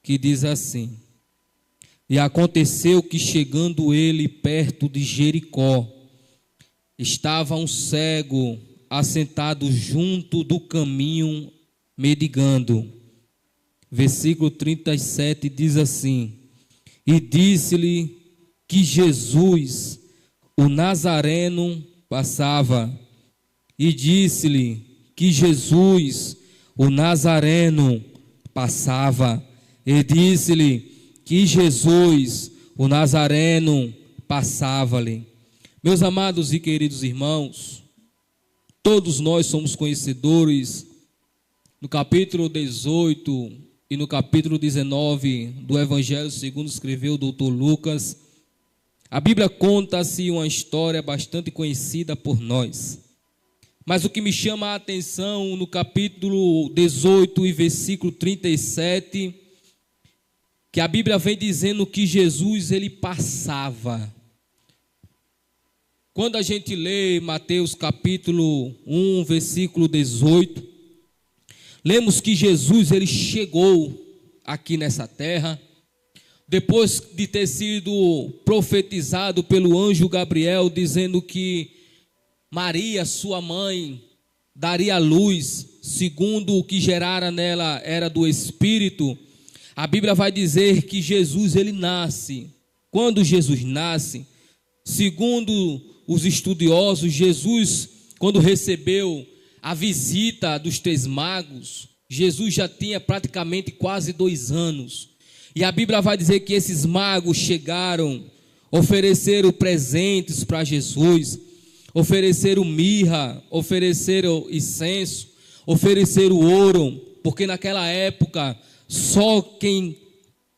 que diz assim: E aconteceu que, chegando ele perto de Jericó, estava um cego assentado junto do caminho, mendigando. Versículo 37 diz assim: E disse-lhe que Jesus, o Nazareno, passava. E disse-lhe que Jesus, o Nazareno, passava. E disse-lhe que Jesus, o Nazareno, passava-lhe. Meus amados e queridos irmãos, todos nós somos conhecedores, no capítulo 18 e no capítulo 19 do Evangelho segundo escreveu o doutor Lucas, a Bíblia conta-se uma história bastante conhecida por nós. Mas o que me chama a atenção no capítulo 18 e versículo 37, que a Bíblia vem dizendo que Jesus, ele passava. Quando a gente lê Mateus capítulo 1, versículo 18, lemos que Jesus, ele chegou aqui nessa terra, depois de ter sido profetizado pelo anjo Gabriel, dizendo que Maria, sua mãe, daria luz, segundo o que gerara nela era do Espírito. A Bíblia vai dizer que Jesus, ele nasce. Quando Jesus nasce, segundo os estudiosos, Jesus, quando recebeu a visita dos 3 magos, Jesus já tinha praticamente quase 2 anos. E a Bíblia vai dizer que esses magos chegaram, ofereceram presentes para Jesus, ofereceram mirra, ofereceram incenso, ofereceram ouro, porque naquela época só quem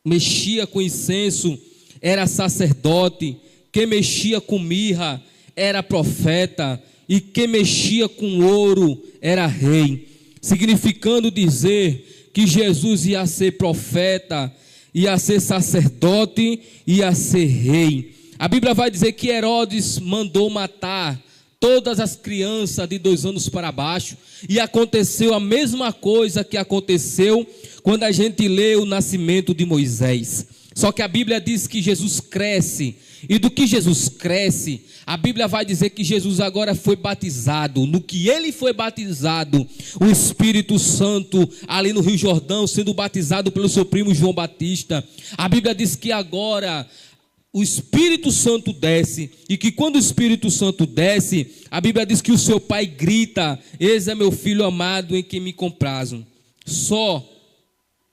mexia com incenso era sacerdote, quem mexia com mirra era profeta, e quem mexia com ouro era rei, significando dizer que Jesus ia ser profeta, ia ser sacerdote, ia ser rei. A Bíblia vai dizer que Herodes mandou matar todas as crianças de 2 anos para baixo, e aconteceu a mesma coisa que aconteceu quando a gente lê o nascimento de Moisés. Só que a Bíblia diz que Jesus cresce, e do que Jesus cresce, a Bíblia vai dizer que Jesus agora foi batizado. No que ele foi batizado, o Espírito Santo, ali no Rio Jordão, sendo batizado pelo seu primo João Batista, a Bíblia diz que agora o Espírito Santo desce, e que quando o Espírito Santo desce, a Bíblia diz que o seu pai grita: Eis é meu filho amado em quem me comprazo. Só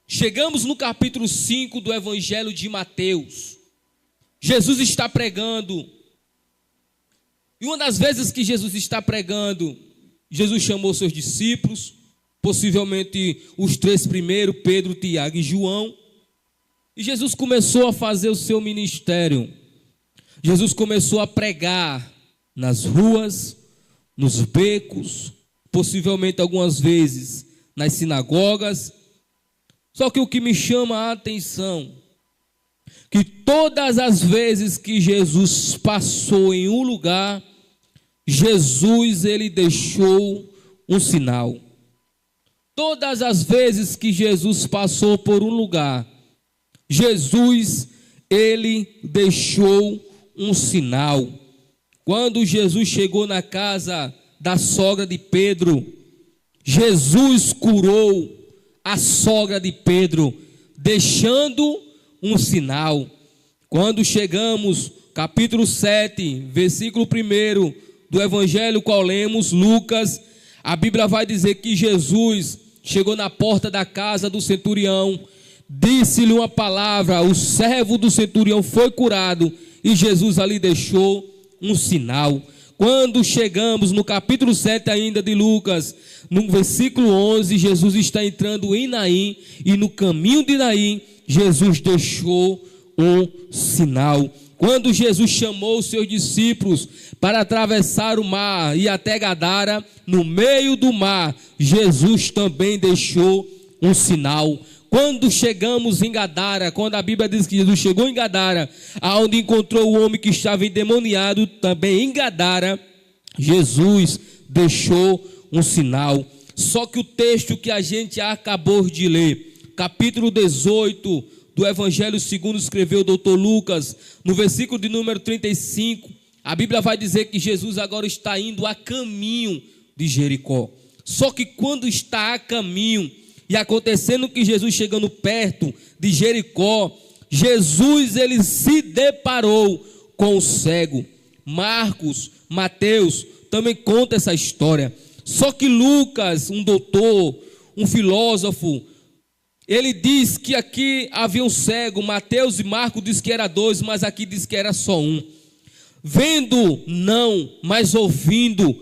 chegamos no capítulo 5 do Evangelho de Mateus. Jesus está pregando. E uma das vezes que Jesus está pregando, Jesus chamou seus discípulos, possivelmente os 3 primeiros, Pedro, Tiago e João. E Jesus começou a fazer o seu ministério. Jesus começou a pregar nas ruas, nos becos, possivelmente algumas vezes nas sinagogas. Só que o que me chama a atenção, que todas as vezes que Jesus passou em um lugar, Jesus, ele deixou um sinal. Todas as vezes que Jesus passou por um lugar, Jesus, ele deixou um sinal. Quando Jesus chegou na casa da sogra de Pedro, Jesus curou a sogra de Pedro, deixando um sinal. Quando chegamos, capítulo 7, versículo 1 do Evangelho qual lemos, Lucas, a Bíblia vai dizer que Jesus chegou na porta da casa do centurião, disse-lhe uma palavra, o servo do centurião foi curado, e Jesus ali deixou um sinal. Quando chegamos no capítulo 7 ainda de Lucas, no versículo 11, Jesus está entrando em Naim, e no caminho de Naim, Jesus deixou um sinal. Quando Jesus chamou os seus discípulos para atravessar o mar e até Gadara, no meio do mar, Jesus também deixou um sinal. Quando chegamos em Gadara, quando a Bíblia diz que Jesus chegou em Gadara, aonde encontrou o homem que estava endemoniado, também em Gadara, Jesus deixou um sinal. Só que o texto que a gente acabou de ler, capítulo 18 do Evangelho segundo escreveu o doutor Lucas, no versículo de número 35, a Bíblia vai dizer que Jesus agora está indo a caminho de Jericó. Só que quando está a caminho, e acontecendo que Jesus chegando perto de Jericó, Jesus ele se deparou com o cego. Marcos, Mateus também conta essa história. Só que Lucas, um doutor, um filósofo, ele diz que aqui havia um cego. Mateus e Marcos diz que era 2, mas aqui diz que era só um. Vendo, não, mas ouvindo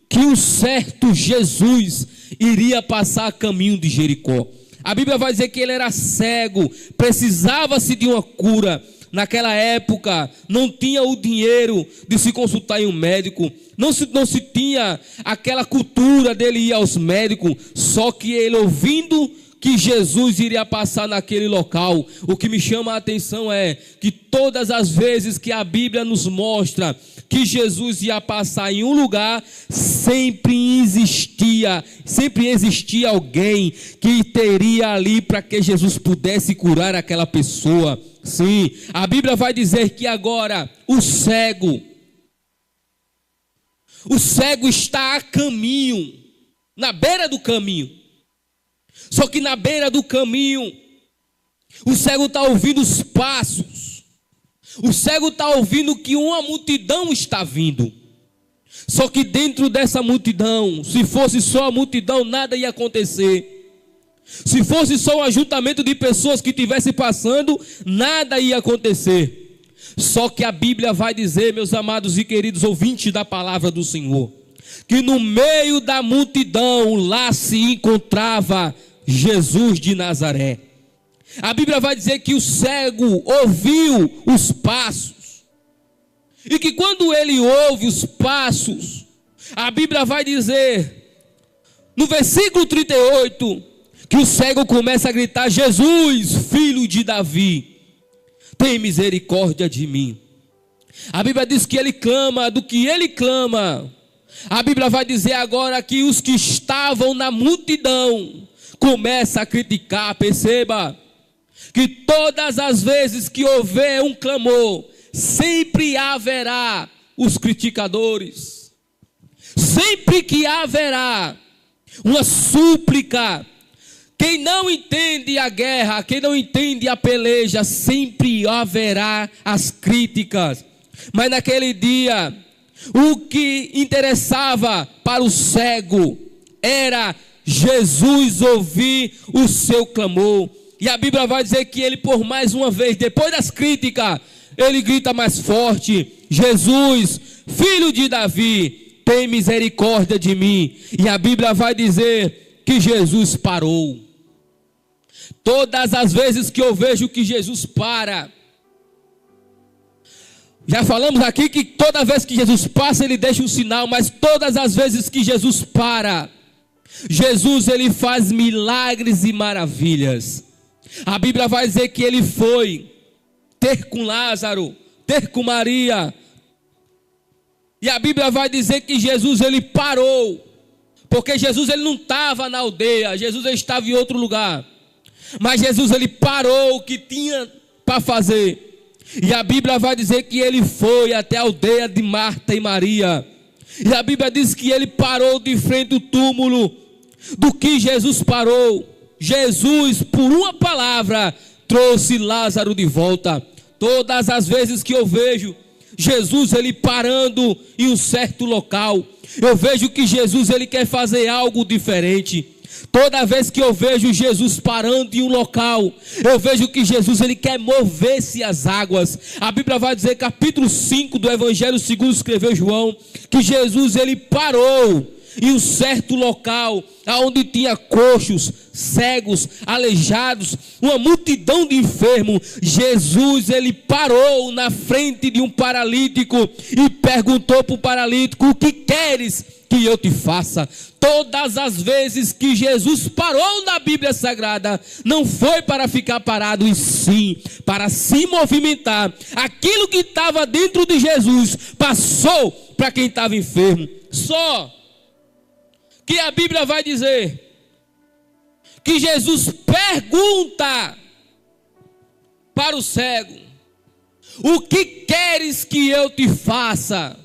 que um certo Jesus iria passar a caminho de Jericó. A Bíblia vai dizer que ele era cego, precisava-se de uma cura. Naquela época não tinha o dinheiro de se consultar em um médico, não se tinha aquela cultura dele ir aos médicos. Só que ele, ouvindo que Jesus iria passar naquele local, o que me chama a atenção é que todas as vezes que a Bíblia nos mostra que Jesus ia passar em um lugar, sempre existia alguém que teria ali para que Jesus pudesse curar aquela pessoa. Sim, a Bíblia vai dizer que agora o cego está a caminho, na beira do caminho. Só que na beira do caminho, o cego está ouvindo os passos. O cego está ouvindo que uma multidão está vindo. Só que dentro dessa multidão, se fosse só a multidão, nada ia acontecer. Se fosse só um ajuntamento de pessoas que estivessem passando, nada ia acontecer. Só que a Bíblia vai dizer, meus amados e queridos ouvintes da palavra do Senhor, que no meio da multidão lá se encontrava Jesus de Nazaré. A Bíblia vai dizer que o cego ouviu os passos, e que quando ele ouve os passos, a Bíblia vai dizer, no versículo 38, que o cego começa a gritar: Jesus, filho de Davi, tem misericórdia de mim. A Bíblia diz que ele clama, do que ele clama. A Bíblia vai dizer agora que os que estavam na multidão começam a criticar. Perceba que todas as vezes que houver um clamor, sempre haverá os criticadores. Sempre que haverá uma súplica, quem não entende a guerra, quem não entende a peleja, sempre haverá as críticas. Mas naquele dia, o que interessava para o cego era Jesus ouvir o seu clamor. E a Bíblia vai dizer que ele, por mais uma vez, depois das críticas, ele grita mais forte: Jesus, filho de Davi, tem misericórdia de mim. E a Bíblia vai dizer que Jesus parou. Todas as vezes que eu vejo que Jesus para, já falamos aqui que toda vez que Jesus passa, ele deixa um sinal, mas todas as vezes que Jesus para, Jesus ele faz milagres e maravilhas. A Bíblia vai dizer que ele foi ter com Lázaro, ter com Maria. E a Bíblia vai dizer que Jesus ele parou, porque Jesus ele não estava na aldeia, Jesus ele estava em outro lugar. Mas Jesus ele parou o que tinha para fazer. E a Bíblia vai dizer que ele foi até a aldeia de Marta e Maria. E a Bíblia diz que ele parou de frente ao túmulo. Do que Jesus parou? Jesus, por uma palavra, trouxe Lázaro de volta. Todas as vezes que eu vejo Jesus ele parando em um certo local, eu vejo que Jesus ele quer fazer algo diferente. Toda vez que eu vejo Jesus parando em um local, eu vejo que Jesus ele quer mover-se as águas. A Bíblia vai dizer, capítulo 5 do Evangelho segundo escreveu João, que Jesus ele parou em um certo local, onde tinha coxos, cegos, aleijados, uma multidão de enfermos. Jesus ele parou na frente de um paralítico e perguntou para o paralítico: o que queres que eu te faça? Todas as vezes que Jesus parou na Bíblia Sagrada, não foi para ficar parado, e sim para se movimentar. Aquilo que estava dentro de Jesus passou para quem estava enfermo. Só que a Bíblia vai dizer que Jesus pergunta para o cego: o que queres que eu te faça?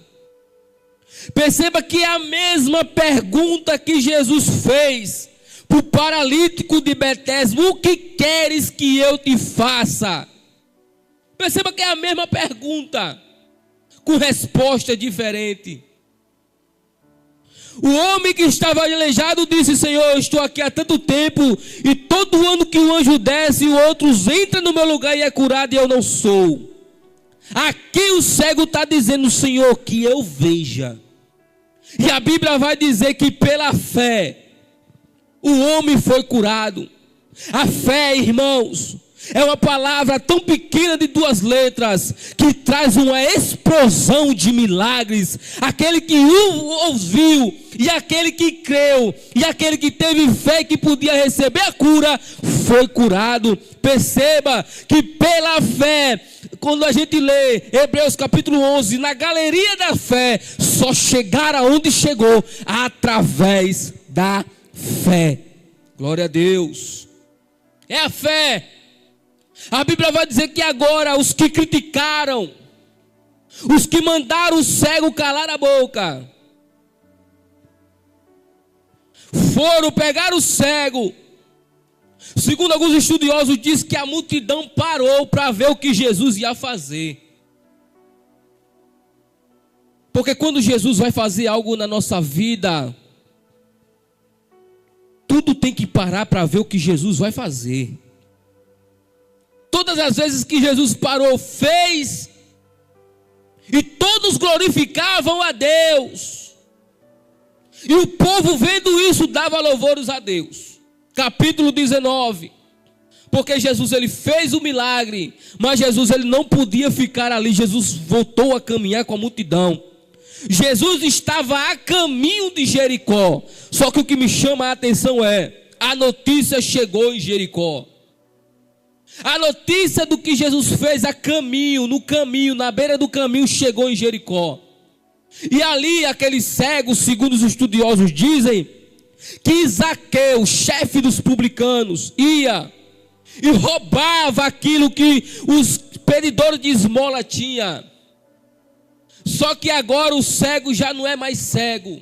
Perceba que é a mesma pergunta que Jesus fez para o paralítico de Betesda: o que queres que eu te faça? Perceba que é a mesma pergunta, com resposta diferente. O homem que estava aleijado disse: Senhor, eu estou aqui há tanto tempo, e todo ano que um anjo desce e outros entram no meu lugar e é curado, e eu não sou. Aqui o cego está dizendo: Senhor, que eu veja. E a Bíblia vai dizer que pela fé o homem foi curado. A fé, irmãos, é uma palavra tão pequena de 2 letras que traz uma explosão de milagres. Aquele que ouviu, e aquele que creu, e aquele que teve fé que podia receber a cura, foi curado. Perceba que pela fé, quando a gente lê Hebreus capítulo 11, na galeria da fé, só chegar aonde chegou através da fé. Glória a Deus. É a fé. A Bíblia vai dizer que agora os que criticaram, os que mandaram o cego calar a boca, foram pegar o cego. Segundo alguns estudiosos, diz que a multidão parou para ver o que Jesus ia fazer. Porque quando Jesus vai fazer algo na nossa vida, tudo tem que parar para ver o que Jesus vai fazer. Todas as vezes que Jesus parou, fez, e todos glorificavam a Deus. E o povo, vendo isso, dava louvores a Deus. Capítulo 19. Porque Jesus, ele fez o milagre, mas Jesus, ele não podia ficar ali. Jesus voltou a caminhar com a multidão. Jesus estava a caminho de Jericó. Só que o que me chama a atenção é: a notícia chegou em Jericó. A notícia do que Jesus fez a caminho, no caminho, na beira do caminho, chegou em Jericó. E ali aquele cego, segundo os estudiosos dizem, que Zaqueu, chefe dos publicanos, ia e roubava aquilo que os pedidores de esmola tinham. Só que agora o cego já não é mais cego.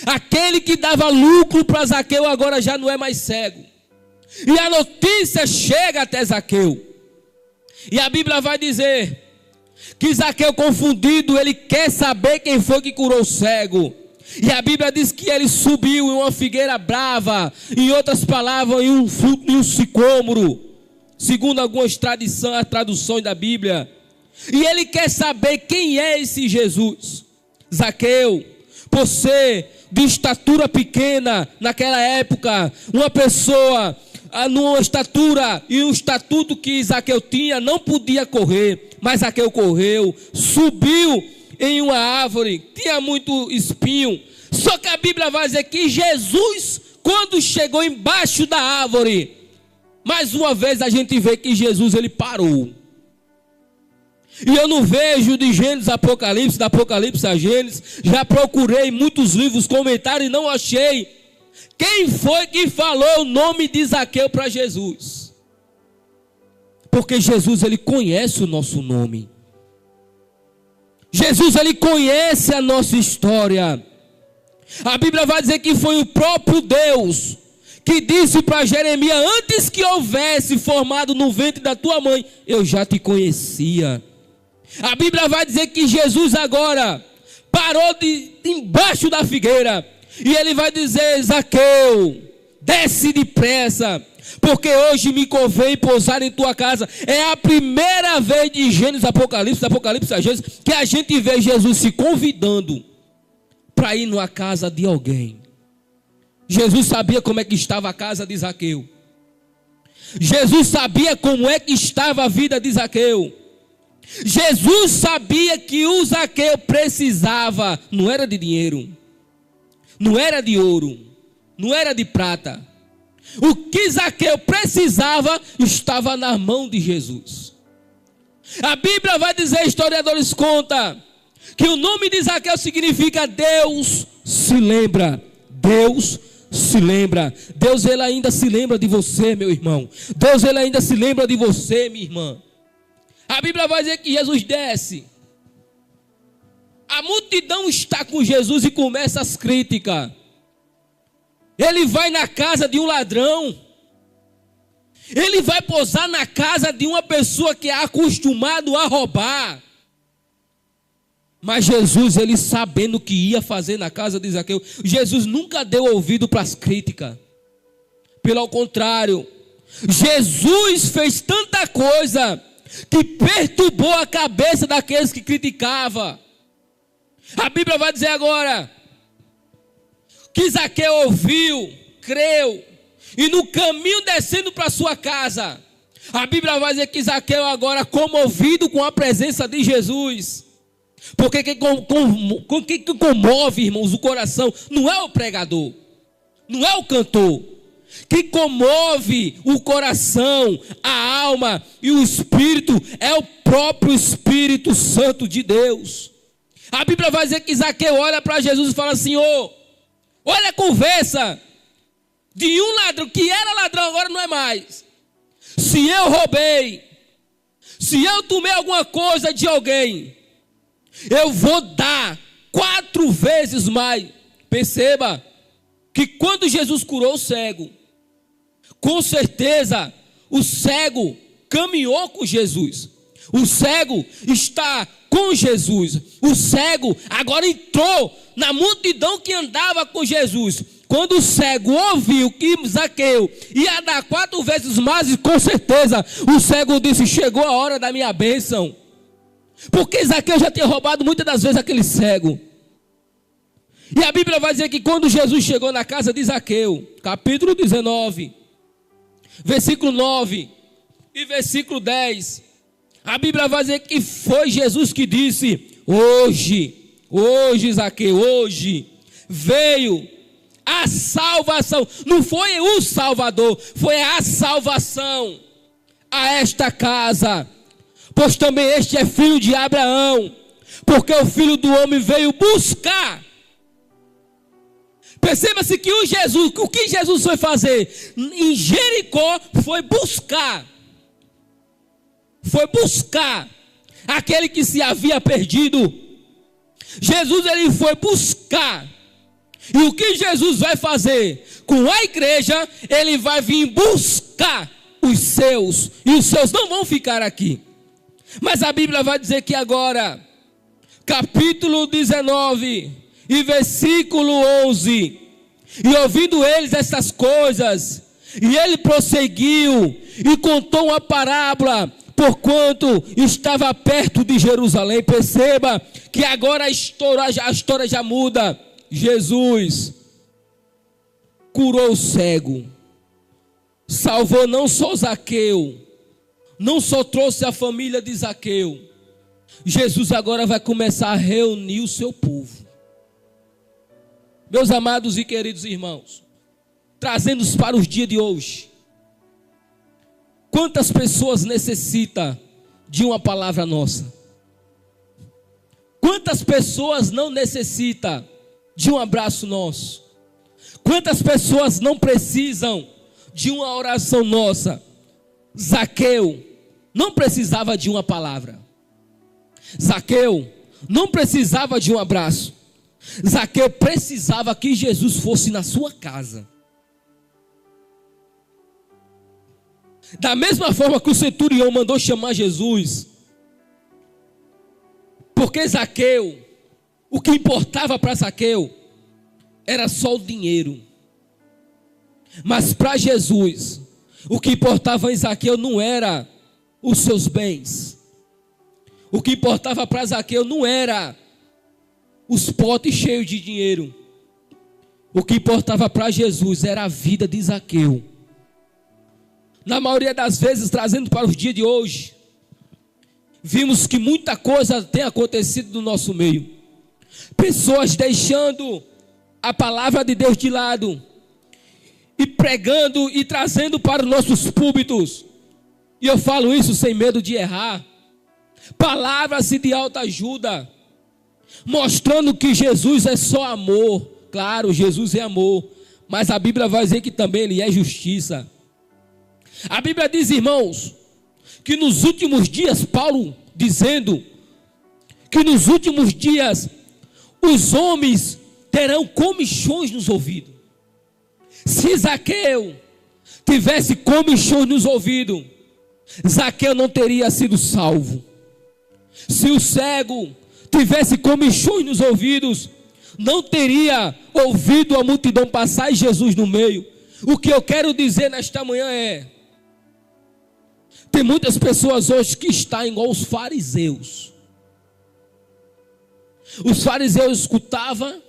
Aquele que dava lucro para Zaqueu agora já não é mais cego. E a notícia chega até Zaqueu. E a Bíblia vai dizer que Zaqueu, confundido, ele quer saber quem foi que curou o cego. E a Bíblia diz que ele subiu em uma figueira brava, em outras palavras, em um fruto de um sicômoro, segundo algumas traduções da Bíblia. E ele quer saber quem é esse Jesus. Zaqueu, por ser de estatura pequena naquela época, uma pessoa numa estatura e um estatuto que Zaqueu tinha, não podia correr, mas Zaqueu correu, subiu em uma árvore, tinha muito espinho. Só que a Bíblia vai dizer que Jesus, quando chegou embaixo da árvore, mais uma vez a gente vê que Jesus, ele parou. E eu não vejo de Gênesis a Apocalipse, da Apocalipse a Gênesis. Já procurei muitos livros, comentários e não achei quem foi que falou o nome de Zaqueu para Jesus. Porque Jesus, ele conhece o nosso nome. Jesus, ele conhece a nossa história. A Bíblia vai dizer que foi o próprio Deus que disse para Jeremias: antes que houvesse formado no ventre da tua mãe, eu já te conhecia. A Bíblia vai dizer que Jesus agora parou embaixo da figueira. E ele vai dizer: Zaqueu, desce depressa, porque hoje me convém pousar em tua casa. É a primeira vez de Gênesis, Apocalipse a Gênesis, que a gente vê Jesus se convidando para ir numa casa de alguém. Jesus sabia como é que estava a casa de Zaqueu. Jesus sabia como é que estava a vida de Zaqueu. Jesus sabia que o Zaqueu precisava, não era de dinheiro, não era de ouro, não era de prata. O que Zaqueu precisava estava na mão de Jesus. A Bíblia vai dizer, historiadores contam, que o nome de Zaqueu significa Deus se lembra, Deus se lembra. Deus, ele ainda se lembra de você, meu irmão. Deus, ele ainda se lembra de você, minha irmã. A Bíblia vai dizer que Jesus desce. A multidão está com Jesus e começa as críticas. Ele vai na casa de um ladrão. Ele vai posar na casa de uma pessoa que é acostumado a roubar. Mas Jesus, ele sabendo o que ia fazer na casa de Zaqueu, Jesus nunca deu ouvido para as críticas. Pelo contrário, Jesus fez tanta coisa que perturbou a cabeça daqueles que criticavam. A Bíblia vai dizer agora que Zaqueu ouviu, creu, e no caminho descendo para sua casa, a Bíblia vai dizer que Zaqueu agora comovido com a presença de Jesus. Porque quem comove, irmãos, o coração não é o pregador, não é o cantor. Quem comove o coração, a alma e o espírito é o próprio Espírito Santo de Deus. A Bíblia vai dizer que Zaqueu olha para Jesus e fala assim: olha a conversa de um ladrão, que era ladrão, agora não é mais. Se eu roubei, se eu tomei alguma coisa de alguém, eu vou dar 4 vezes mais. Perceba que quando Jesus curou o cego, com certeza o cego caminhou com Jesus. O cego está com Jesus. O cego agora entrou na multidão que andava com Jesus. Quando o cego ouviu que Zaqueu ia dar 4 vezes mais, com certeza o cego disse: chegou a hora da minha bênção. Porque Zaqueu já tinha roubado muitas das vezes aquele cego. E a Bíblia vai dizer que quando Jesus chegou na casa de Zaqueu, capítulo 19, versículo 9 e versículo 10, a Bíblia vai dizer que foi Jesus que disse: hoje Zaqueu, hoje veio a salvação. Não foi o Salvador, foi a salvação a esta casa. Pois também este é filho de Abraão, porque o Filho do Homem veio buscar. Perceba-se que o que Jesus foi fazer em Jericó foi buscar. Foi buscar aquele que se havia perdido. Jesus, ele foi buscar. E o que Jesus vai fazer com a igreja? Ele vai vir buscar os seus. E os seus não vão ficar aqui. Mas a Bíblia vai dizer que agora, capítulo 19 e versículo 11, e ouvindo eles essas coisas, e ele prosseguiu e contou uma parábola, porquanto estava perto de Jerusalém. Perceba que agora a história já muda. Jesus curou o cego, salvou não só Zaqueu, não só trouxe a família de Zaqueu. Jesus agora vai começar a reunir o seu povo. Meus amados e queridos irmãos, trazendo-os para os dias de hoje, quantas pessoas necessitam de uma palavra nossa? Quantas pessoas não necessitam de um abraço nosso? Quantas pessoas não precisam de uma oração nossa? Zaqueu não precisava de uma palavra. Zaqueu não precisava de um abraço. Zaqueu precisava que Jesus fosse na sua casa. Da mesma forma que o centurião mandou chamar Jesus, porque Zaqueu, o que importava para Zaqueu era só o dinheiro. Mas para Jesus, o que importava em Zaqueu não era os seus bens. O que importava para Zaqueu não era os potes cheios de dinheiro. O que importava para Jesus era a vida de Zaqueu. Na maioria das vezes, trazendo para os dias de hoje, vimos que muita coisa tem acontecido no nosso meio. Pessoas deixando a palavra de Deus de lado e pregando e trazendo para os nossos púlpitos, e eu falo isso sem medo de errar, palavras de autoajuda, mostrando que Jesus é só amor. Claro, Jesus é amor, mas a Bíblia vai dizer que também ele é justiça. A Bíblia diz, irmãos, que nos últimos dias, Paulo dizendo, que nos últimos dias os homens terão comichões nos ouvidos. Se Zaqueu tivesse comichões nos ouvidos, Zaqueu não teria sido salvo. Se o cego tivesse comichões nos ouvidos, não teria ouvido a multidão passar e Jesus no meio. O que eu quero dizer nesta manhã é: tem muitas pessoas hoje que estão igual os fariseus. Os fariseus escutavam,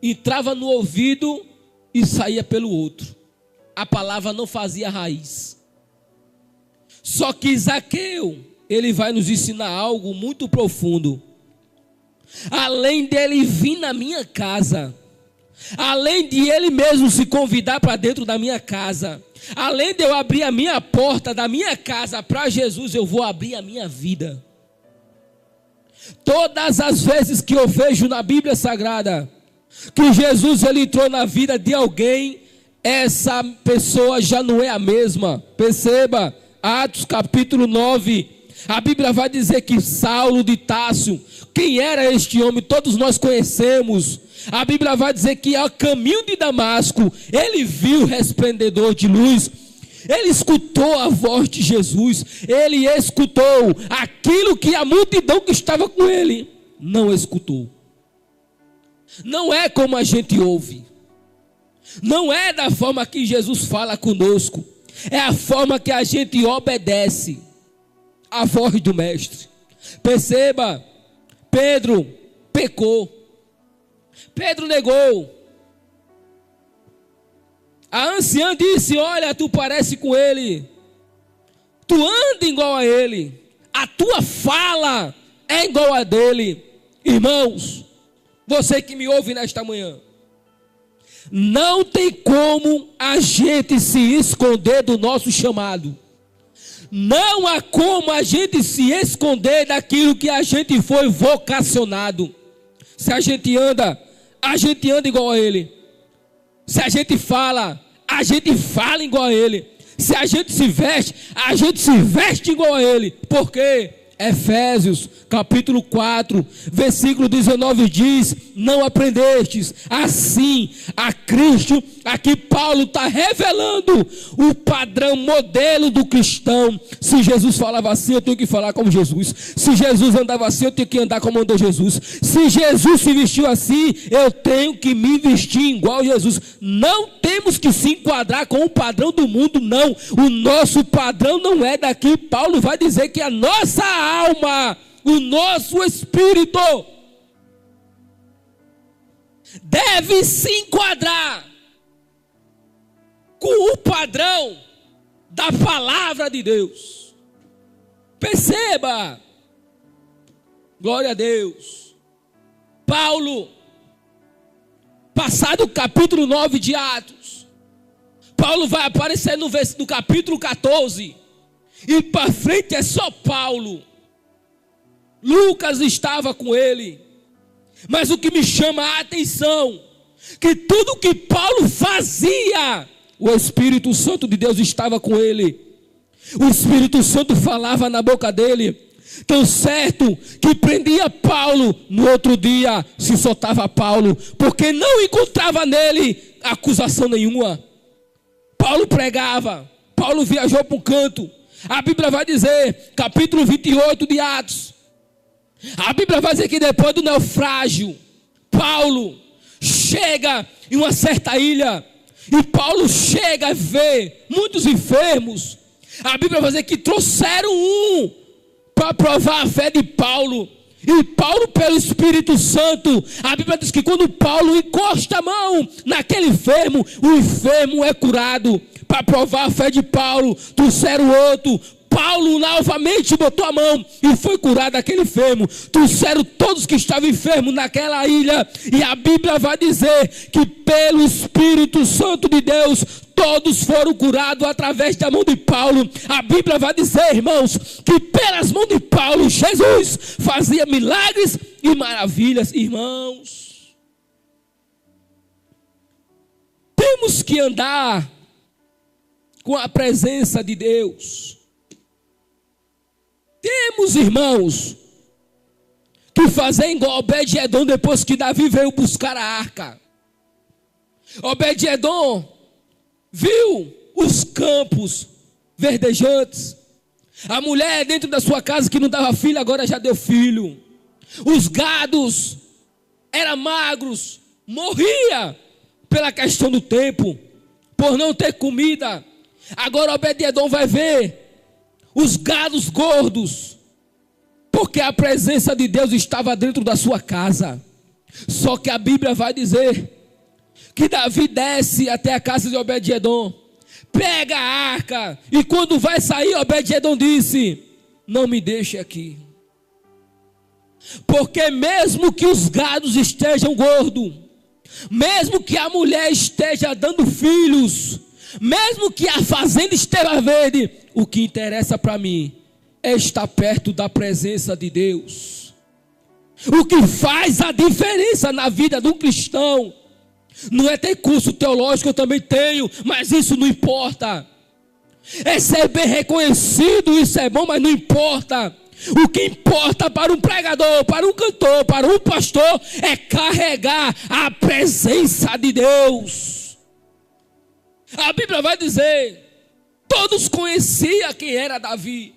entrava no ouvido e saía pelo outro. A palavra não fazia raiz. Só que Zaqueu, ele vai nos ensinar algo muito profundo. Além dele vir na minha casa, além de ele mesmo se convidar para dentro da minha casa, além de eu abrir a minha porta da minha casa para Jesus, eu vou abrir a minha vida. Todas as vezes que eu vejo na Bíblia Sagrada que Jesus ele entrou na vida de alguém, essa pessoa já não é a mesma. Perceba, Atos capítulo 9, a Bíblia vai dizer que Saulo de Tarso, quem era este homem? Todos nós conhecemos. A Bíblia vai dizer que ao caminho de Damasco, ele viu o resplendor de luz. Ele escutou a voz de Jesus. Ele escutou aquilo que a multidão que estava com ele não escutou. Não é como a gente ouve. Não é da forma que Jesus fala conosco. É a forma que a gente obedece a voz do Mestre. Perceba, Pedro pecou. Pedro negou. A anciã disse: olha, tu parece com ele, tu anda igual a ele, a tua fala é igual a dele. Irmãos, você que me ouve nesta manhã, não tem como a gente se esconder do nosso chamado. Não há como a gente se esconder daquilo que a gente foi vocacionado. Se a gente anda igual a ele. Se a gente fala igual a ele. Se a gente se veste igual a ele. Por quê? Efésios capítulo 4, versículo 19 diz: não aprendestes assim a Cristo. Aqui Paulo está revelando o padrão, modelo do cristão. Se Jesus falava assim, eu tenho que falar como Jesus. Se Jesus andava assim, eu tenho que andar como andou Jesus. Se Jesus se vestiu assim, eu tenho que me vestir igual a Jesus. Não temos que se enquadrar com o padrão do mundo, não. O nosso padrão não é daqui. Paulo vai dizer que a nossa alma, o nosso espírito deve se enquadrar com o padrão da palavra de Deus. Perceba, glória a Deus. Paulo, passado o capítulo 9 de Atos, Paulo vai aparecer no capítulo 14, e para frente é só Paulo. Lucas estava com ele, mas o que me chama a atenção, que tudo que Paulo fazia, o Espírito Santo de Deus estava com ele. O Espírito Santo falava na boca dele, tão certo que prendia Paulo, no outro dia se soltava Paulo, porque não encontrava nele acusação nenhuma. Paulo pregava, Paulo viajou para um canto. A Bíblia vai dizer, capítulo 28 de Atos, a Bíblia vai dizer que depois do naufrágio, Paulo chega em uma certa ilha, e Paulo chega a ver muitos enfermos. A Bíblia vai dizer que trouxeram um para provar a fé de Paulo. E Paulo, pelo Espírito Santo, a Bíblia diz que quando Paulo encosta a mão naquele enfermo, o enfermo é curado. Para provar a fé de Paulo, trouxeram outro. Paulo novamente botou a mão e foi curado aquele enfermo. Trouxeram todos que estavam enfermos naquela ilha. E a Bíblia vai dizer que pelo Espírito Santo de Deus, todos foram curados através da mão de Paulo. A Bíblia vai dizer, irmãos, que pelas mãos de Paulo, Jesus fazia milagres e maravilhas. Irmãos, Temos que andar com a presença de Deus. Temos, irmãos, que fazer igual Obed-Edom depois que Davi veio buscar a arca. Obed-Edom viu os campos verdejantes. A mulher dentro da sua casa que não dava filho, agora já deu filho. Os gados eram magros, morria pela questão do tempo, por não ter comida. Agora Obed-Edom vai ver os gados gordos, porque a presença de Deus estava dentro da sua casa. Só que a Bíblia vai dizer que Davi desce até a casa de Obed-Edom, pega a arca, e quando vai sair, Obed-Edom disse: não me deixe aqui, porque mesmo que os gados estejam gordos, mesmo que a mulher esteja dando filhos, mesmo que a fazenda esteja verde, o que interessa para mim é estar perto da presença de Deus. O que faz a diferença na vida de um cristão não é ter curso teológico, eu também tenho, mas isso não importa. É ser bem reconhecido, isso é bom, mas não importa. O que importa para um pregador, para um cantor, para um pastor, é carregar a presença de Deus. A Bíblia vai dizer, todos conheciam quem era Davi.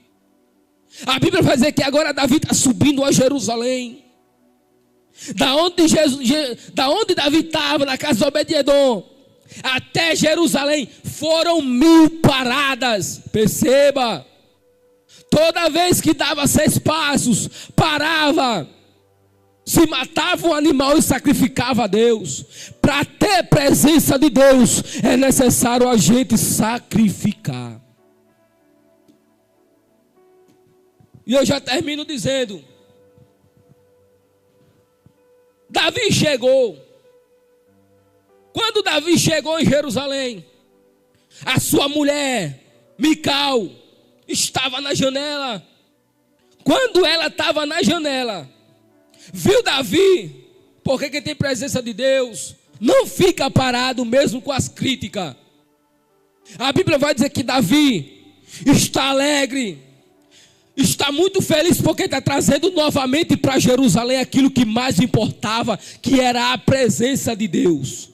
A Bíblia vai dizer que agora Davi está subindo a Jerusalém. Da onde Davi estava, na casa de Obed-Edom, até Jerusalém, foram 1000 paradas. Perceba, toda vez que dava 6 passos, parava, se matava um animal e sacrificava a Deus. Para ter presença de Deus, é necessário a gente sacrificar. E eu já termino dizendo, Davi chegou. Quando Davi chegou em Jerusalém, a sua mulher, Mical, estava na janela. Quando ela estava na janela, viu Davi, porque quem tem presença de Deus não fica parado mesmo com as críticas. A Bíblia vai dizer que Davi está alegre, está muito feliz, porque está trazendo novamente para Jerusalém aquilo que mais importava, que era a presença de Deus.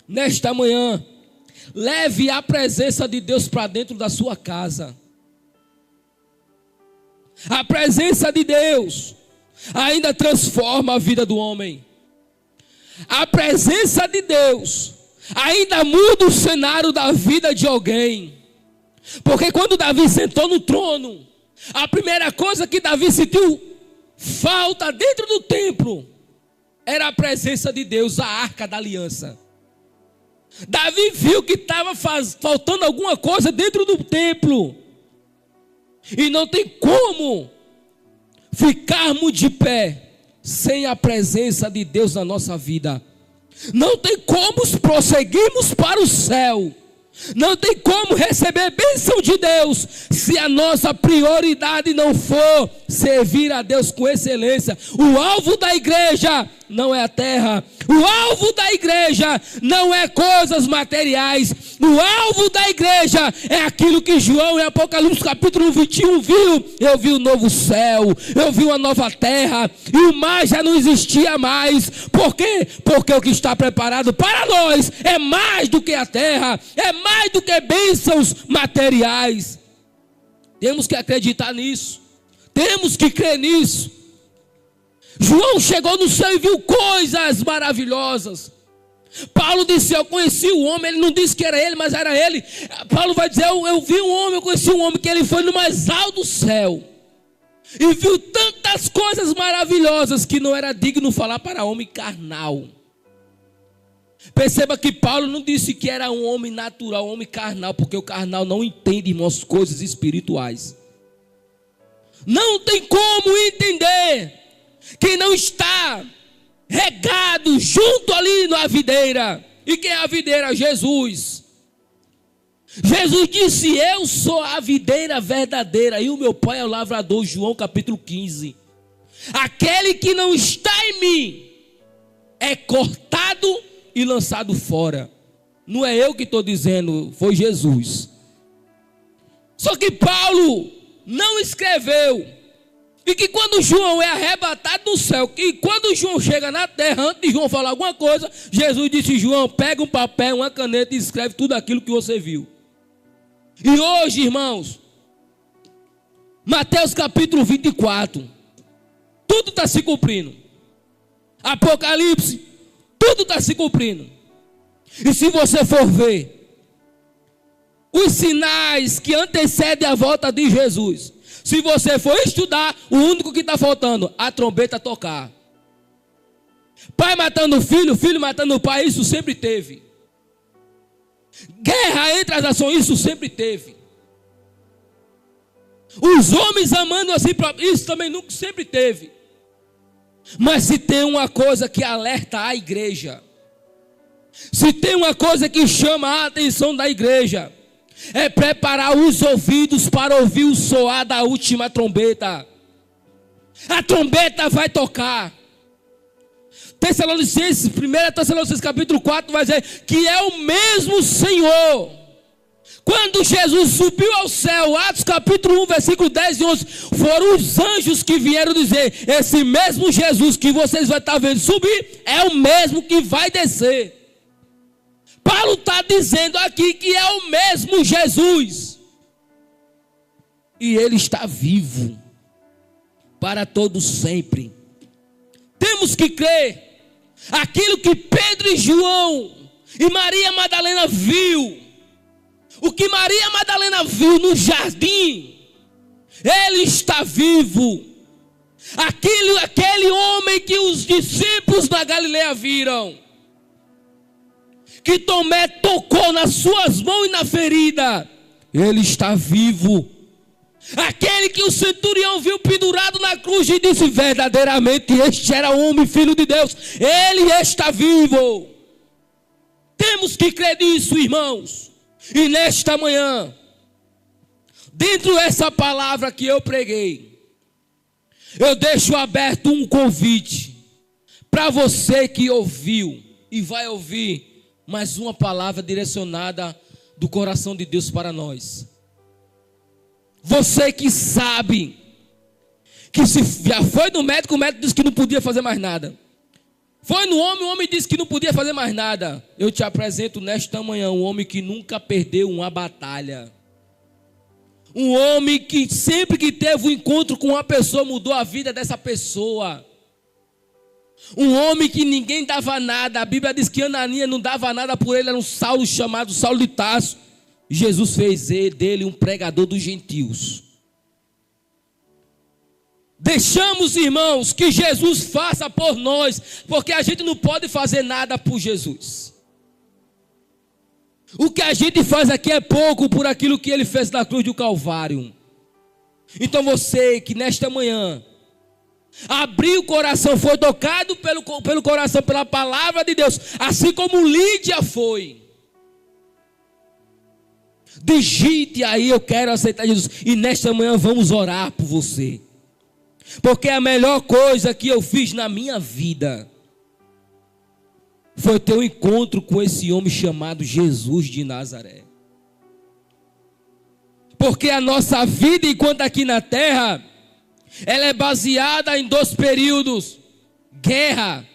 Nesta manhã, leve a presença de Deus para dentro da sua casa. A presença de Deus ainda transforma a vida do homem. A presença de Deus ainda muda o cenário da vida de alguém. Porque quando Davi sentou no trono, a primeira coisa que Davi sentiu falta dentro do templo era a presença de Deus, a arca da aliança. Davi viu que estava faltando alguma coisa dentro do templo. E não tem como ficarmos de pé sem a presença de Deus na nossa vida. Não tem como prosseguirmos para o céu. Não tem como receber bênção de Deus se a nossa prioridade não for servir a Deus com excelência. O alvo da igreja não é a terra. O alvo da igreja não é coisas materiais. O alvo da igreja é aquilo que João em Apocalipse capítulo 21 viu. Eu vi um novo céu, eu vi uma nova terra, e o mar já não existia mais. Por quê? Porque o que está preparado para nós é mais do que a terra, é mais do que bênçãos materiais. Temos que acreditar nisso, temos que crer nisso. João chegou no céu e viu coisas maravilhosas. Paulo disse: eu conheci o homem. Ele não disse que era ele, mas era ele. Paulo vai dizer: eu vi um homem, eu conheci um homem que ele foi no mais alto do céu e viu tantas coisas maravilhosas que não era digno falar para homem carnal. Perceba que Paulo não disse que era um homem natural, um homem carnal, porque o carnal não entende, irmãos, coisas espirituais. Não tem como entender quem não está regado junto ali na videira. E quem é a videira? Jesus. Jesus disse: eu sou a videira verdadeira e o meu pai é o lavrador. João capítulo 15. Aquele que não está em mim é cortado e lançado fora. Não é eu que estou dizendo, foi Jesus. Só que Paulo não escreveu. E que quando João é arrebatado do céu, que quando João chega na terra, antes de João falar alguma coisa, Jesus disse: João, pega um papel, uma caneta e escreve tudo aquilo que você viu. E hoje, irmãos, Mateus capítulo 24, tudo está se cumprindo. Apocalipse, tudo está se cumprindo. E se você for ver os sinais que antecedem a volta de Jesus, se você for estudar, o único que está faltando, a trombeta tocar. Pai matando filho, filho matando pai, isso sempre teve. Guerra entre as nações, isso sempre teve. Os homens amando assim, isso também nunca sempre teve. Mas se tem uma coisa que alerta a igreja, se tem uma coisa que chama a atenção da igreja, é preparar os ouvidos para ouvir o soar da última trombeta. A trombeta vai tocar. Tessalonicenses, 1 Tessalonicenses capítulo 4 vai dizer que é o mesmo Senhor. Quando Jesus subiu ao céu, Atos capítulo 1, versículo 10 e 11, foram os anjos que vieram dizer: esse mesmo Jesus que vocês vão estar vendo subir, é o mesmo que vai descer. Paulo está dizendo aqui que é o mesmo Jesus. E ele está vivo para todos sempre. Temos que crer. Aquilo que Pedro e João e Maria Madalena viu. O que Maria Madalena viu no jardim. Ele está vivo. Aquele homem que os discípulos da Galileia viram, que Tomé tocou nas suas mãos e na ferida, ele está vivo. Aquele que o centurião viu pendurado na cruz e disse: verdadeiramente este era o homem, filho de Deus, ele está vivo. Temos que crer nisso, irmãos. E nesta manhã, dentro dessa palavra que eu preguei, eu deixo aberto um convite para você que ouviu e vai ouvir mais uma palavra direcionada do coração de Deus para nós. Você que sabe que se já foi no médico, o médico disse que não podia fazer mais nada. Foi no homem, o homem disse que não podia fazer mais nada. Eu te apresento nesta manhã um homem que nunca perdeu uma batalha. Um homem que sempre que teve um encontro com uma pessoa, mudou a vida dessa pessoa. Um homem que ninguém dava nada. A Bíblia diz que Ananias não dava nada por ele. Era um Saulo chamado Saulo de Tarso. Jesus fez dele um pregador dos gentios. Deixamos, irmãos, que Jesus faça por nós, porque a gente não pode fazer nada por Jesus. O que a gente faz aqui é pouco por aquilo que ele fez na cruz do Calvário. Então você que nesta manhã abriu o coração, foi tocado pelo coração, pela palavra de Deus, assim como Lídia foi, digite aí: eu quero aceitar Jesus. E nesta manhã vamos orar por você, porque a melhor coisa que eu fiz na minha vida foi ter um encontro com esse homem chamado Jesus de Nazaré. Porque a nossa vida enquanto aqui na terra, ela é baseada em dois períodos: guerra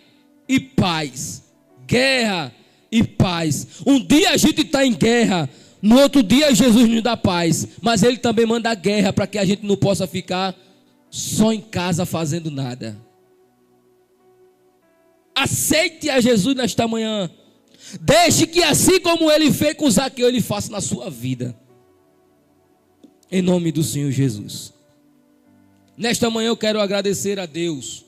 e paz. Guerra e paz. Um dia a gente está em guerra, no outro dia Jesus nos dá paz. Mas ele também manda guerra para que a gente não possa ficar só em casa fazendo nada. Aceite a Jesus nesta manhã. Deixe que assim como ele fez com Zaqueu, ele faça na sua vida. Em nome do Senhor Jesus. Nesta manhã eu quero agradecer a Deus